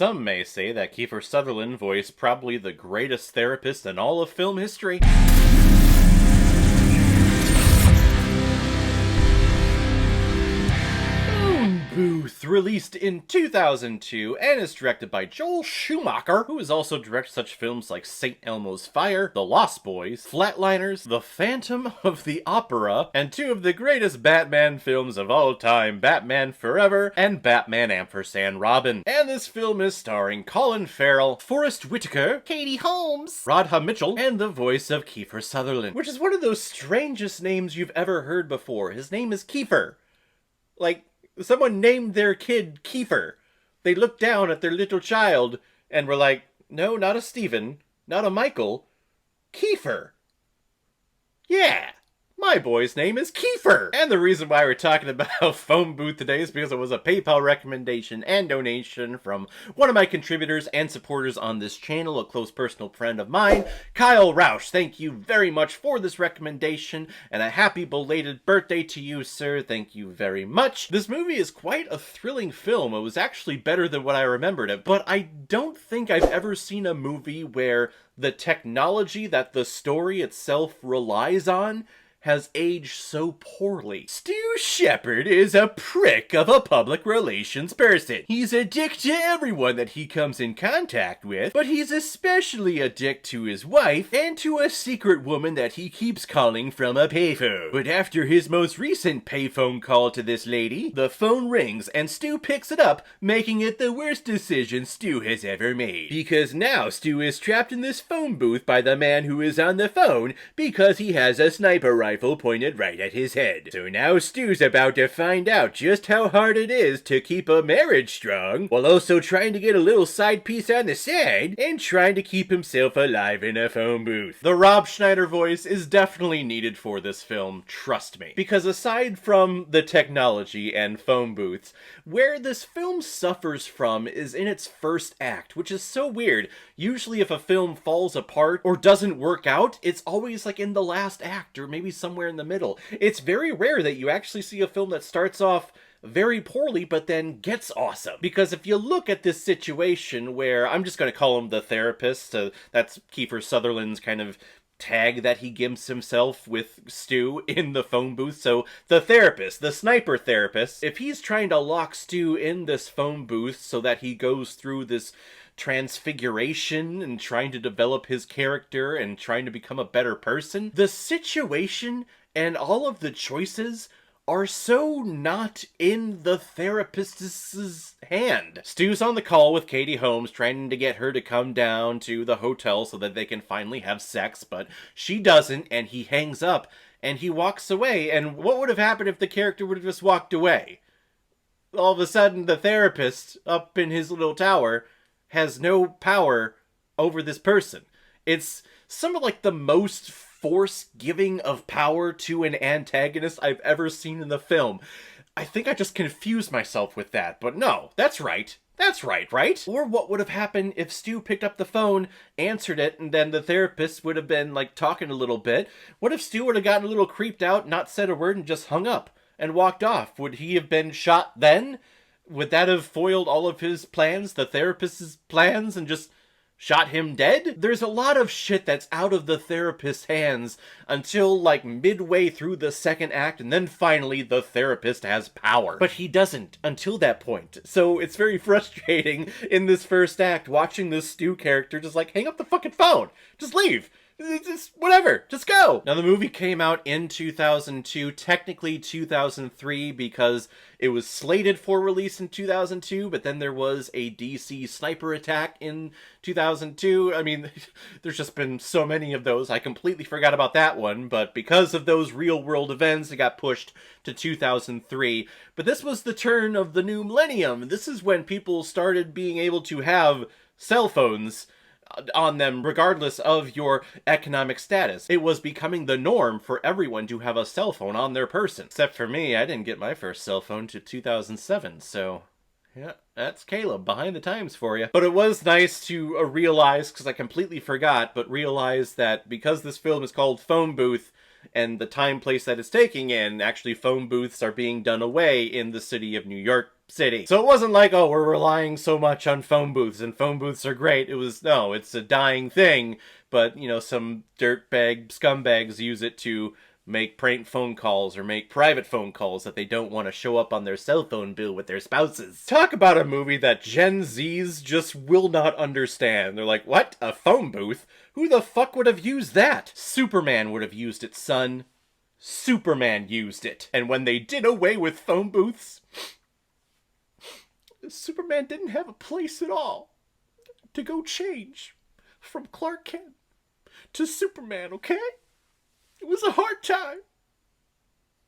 Some may say that Kiefer Sutherland voiced probably the greatest therapist in all of film history. Booth, released in 2002 and is directed by Joel Schumacher, who has also directed such films like St. Elmo's Fire, The Lost Boys, Flatliners, The Phantom of the Opera, and two of the greatest Batman films of all time, Batman Forever and Batman Ampersand Robin. And this film is starring Colin Farrell, Forrest Whitaker, Katie Holmes, Radha Mitchell, and the voice of Kiefer Sutherland, which is one of those strangest names you've ever heard before. His name is Kiefer. Like, someone named their kid Kiefer. They looked down at their little child and were like, no, not a Stephen, not a Michael, Kiefer. Yeah, my boy's name is Kiefer. And the reason why we're talking about Phone Booth today is because it was a PayPal recommendation and donation from one of my contributors and supporters on this channel, a close personal friend of mine, Kyle Roush. Thank you very much for this recommendation, and a happy belated birthday to you, sir. Thank you very much. This movie is quite a thrilling film. It was actually better than what I remembered it, but I don't think I've ever seen a movie where the technology that the story itself relies on has aged so poorly. Stu Shepard is a prick of a public relations person. He's a dick to everyone that he comes in contact with, but he's especially a dick to his wife and to a secret woman that he keeps calling from a payphone. But after his most recent payphone call to this lady, the phone rings and Stu picks it up, making it the worst decision Stu has ever made. Because now Stu is trapped in this phone booth by the man who is on the phone because he has a sniper rifle pointed right at his head. So now Stu's about to find out just how hard it is to keep a marriage strong, while also trying to get a little side piece on the side, and trying to keep himself alive in a phone booth. The Rob Schneider voice is definitely needed for this film, trust me. Because aside from the technology and phone booths, where this film suffers from is in its first act, which is so weird. Usually if a film falls apart or doesn't work out, it's always like in the last act, or maybe somewhere in the middle. It's very rare that you actually see a film that starts off very poorly but then gets awesome. Because if you look at this situation where, I'm just going to call him the therapist, that's Kiefer Sutherland's kind of tag that he gives himself with Stu in the phone booth. So the therapist, the sniper therapist, if he's trying to lock Stu in this phone booth so that he goes through this transfiguration and trying to develop his character and trying to become a better person, the situation and all of the choices are so not in the therapist's hand. Stu's on the call with Katie Holmes, trying to get her to come down to the hotel so that they can finally have sex, but she doesn't, and he hangs up, and he walks away. And what would have happened if the character would have just walked away? All of a sudden, the therapist up in his little tower has no power over this person. It's some of like the most force giving of power to an antagonist I've ever seen in the film. I think I just confused myself with that, but no, that's right. That's right? Or what would have happened if Stu picked up the phone, answered it, and then the therapist would have been like talking a little bit? What if Stu would have gotten a little creeped out, not said a word, and just hung up and walked off? Would he have been shot then? Would that have foiled all of his plans, the therapist's plans, and just shot him dead? There's a lot of shit that's out of the therapist's hands until like midway through the second act, and then finally the therapist has power. But he doesn't until that point. So it's very frustrating in this first act watching this Stu character just like hang up the fucking phone. Just leave. Just whatever, just go. Now the movie came out in 2002, technically 2003 because it was slated for release in 2002, but then there was a DC sniper attack in 2002. I mean, there's just been so many of those, I completely forgot about that one, but because of those real world events, it got pushed to 2003. But this was the turn of the new millennium. This is when people started being able to have cell phones on them regardless of your economic status. It was becoming the norm for everyone to have a cell phone on their person. Except for me, I didn't get my first cell phone to 2007, so yeah, that's Caleb, behind the times for you. But it was nice to realize, because I completely forgot, but realize that because this film is called Phone Booth, and the time place that it's taking in. Actually, phone booths are being done away in the city of New York City. So it wasn't like, oh, we're relying so much on phone booths and phone booths are great. It was, no, it's a dying thing, but, you know, some dirtbag scumbags use it to make prank phone calls or make private phone calls that they don't want to show up on their cell phone bill with their spouses. Talk about a movie that Gen Zs just will not understand. They're like, what? A phone booth? Who the fuck would have used that? Superman would have used it, son. Superman used it. And when they did away with phone booths, Superman didn't have a place at all to go change from Clark Kent to Superman, okay? It was a hard time.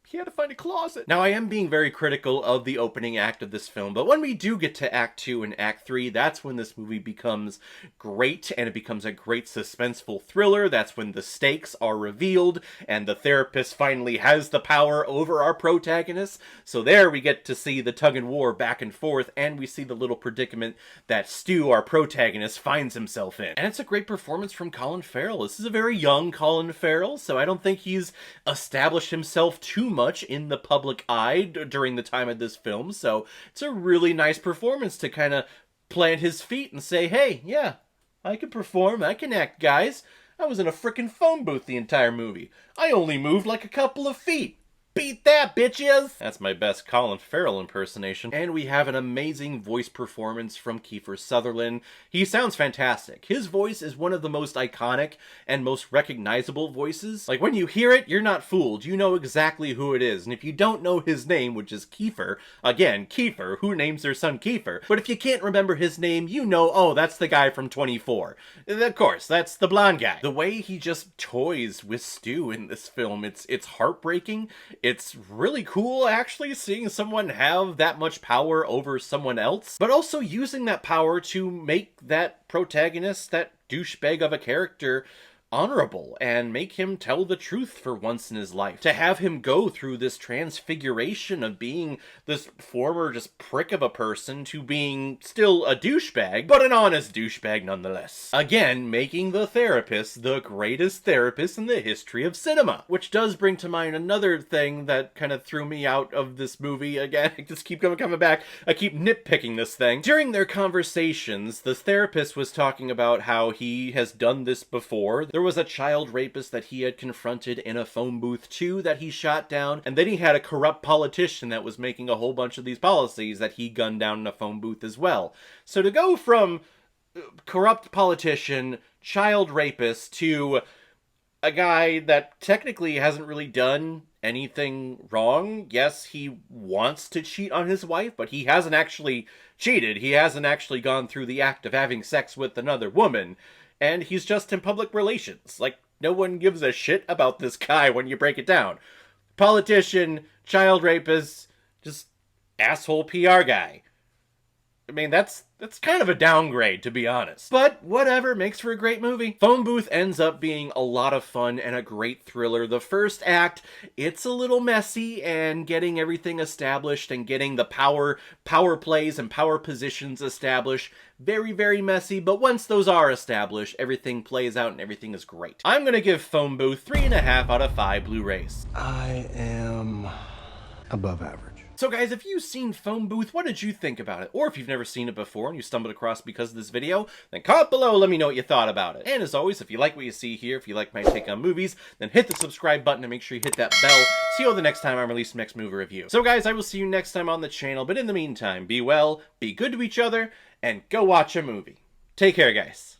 He had to find a closet. Now, I am being very critical of the opening act of this film, but when we do get to Act 2 and Act 3, that's when this movie becomes great, and it becomes a great suspenseful thriller. That's when the stakes are revealed, and the therapist finally has the power over our protagonist. So there we get to see the tug and war back and forth, and we see the little predicament that Stu, our protagonist, finds himself in. And it's a great performance from Colin Farrell. This is a very young Colin Farrell, so I don't think he's established himself too much in the public eye during the time of this film, so it's a really nice performance to kind of plant his feet and say, hey, yeah, I can perform, I can act, guys. I was in a frickin' phone booth the entire movie. I only moved like a couple of feet. Beat that, bitches! That's my best Colin Farrell impersonation. And we have an amazing voice performance from Kiefer Sutherland. He sounds fantastic. His voice is one of the most iconic and most recognizable voices. Like, when you hear it, you're not fooled. You know exactly who it is. And if you don't know his name, which is Kiefer, again, Kiefer, who names their son Kiefer? But if you can't remember his name, you know, oh, that's the guy from 24. Of course, that's the blonde guy. The way he just toys with Stu in this film, it's heartbreaking. It's really cool, actually, seeing someone have that much power over someone else, but also using that power to make that protagonist, that douchebag of a character, honorable and make him tell the truth for once in his life. To have him go through this transfiguration of being this former just prick of a person to being still a douchebag, but an honest douchebag nonetheless. Again, making the therapist the greatest therapist in the history of cinema. Which does bring to mind another thing that kind of threw me out of this movie. Again, I just keep coming back. I keep nitpicking this thing. During their conversations, the therapist was talking about how he has done this before. There was a child rapist that he had confronted in a phone booth too that he shot down, and then he had a corrupt politician that was making a whole bunch of these policies that he gunned down in a phone booth as well. So to go from corrupt politician, child rapist, to a guy that technically hasn't really done anything wrong. Yes, he wants to cheat on his wife, but he hasn't actually cheated. He hasn't actually gone through the act of having sex with another woman. And he's just in public relations. Like, no one gives a shit about this guy when you break it down. Politician, child rapist, just asshole PR guy. I mean, that's kind of a downgrade, to be honest. But whatever, makes for a great movie. Phone Booth ends up being a lot of fun and a great thriller. The first act, it's a little messy, and getting everything established and getting the power plays and power positions established, very, very messy. But once those are established, everything plays out and everything is great. I'm gonna give Phone Booth 3.5 out of 5 Blu-rays. I am above average. So guys, if you've seen Phone Booth, what did you think about it? Or if you've never seen it before and you stumbled across it because of this video, then comment below, let me know what you thought about it. And as always, if you like what you see here, if you like my take on movies, then hit the subscribe button and make sure you hit that bell. See you the next time I release the next movie review. So guys, I will see you next time on the channel, but in the meantime, be well, be good to each other, and go watch a movie. Take care, guys.